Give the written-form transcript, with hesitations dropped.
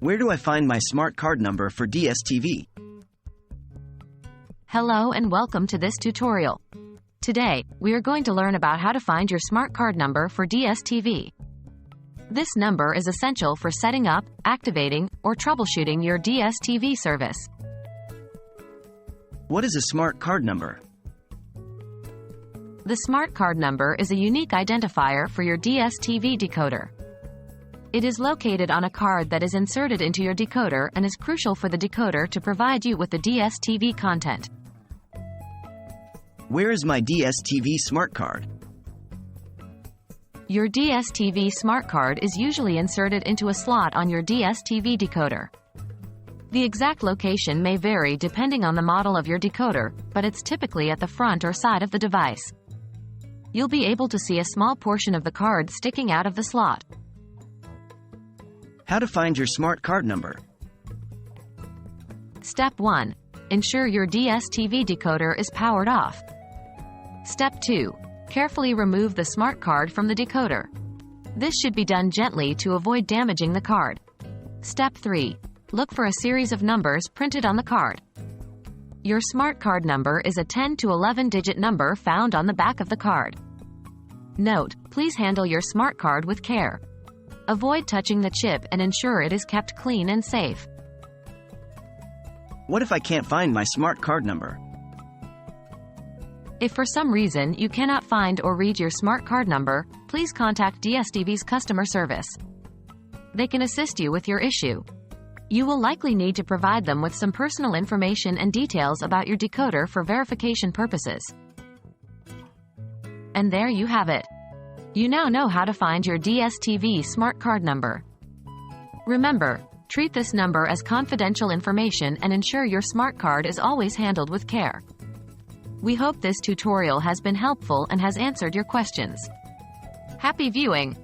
Where do I find my smart card number for DStv? Hello and welcome to this tutorial. Today, we are going to learn about how to find your smart card number for DStv. This number is essential for setting up, activating, or troubleshooting your DStv service. What is a smart card number? The smart card number is a unique identifier for your DStv decoder. It is located on a card that is inserted into your decoder and is crucial for the decoder to provide you with the DStv content. Where is my DStv Smart Card? Your DStv Smart Card is usually inserted into a slot on your DStv decoder. The exact location may vary depending on the model of your decoder, but it's typically at the front or side of the device. You'll be able to see a small portion of the card sticking out of the slot. How to find your smart card number? Step 1. Ensure your DStv decoder is powered off. Step 2. Carefully remove the smart card from the decoder. This should be done gently to avoid damaging the card. Step 3. Look for a series of numbers printed on the card. Your smart card number is a 10 to 11-digit number found on the back of the card. Note: please handle your smart card with care. Avoid touching the chip and ensure it is kept clean and safe. What if I can't find my smart card number? If for some reason you cannot find or read your smart card number, please contact DStv's customer service. They can assist you with your issue. You will likely need to provide them with some personal information and details about your decoder for verification purposes. And there you have it. You now know how to find your DStv smart card number. Remember, treat this number as confidential information and ensure your smart card is always handled with care. We hope this tutorial has been helpful and has answered your questions. Happy viewing!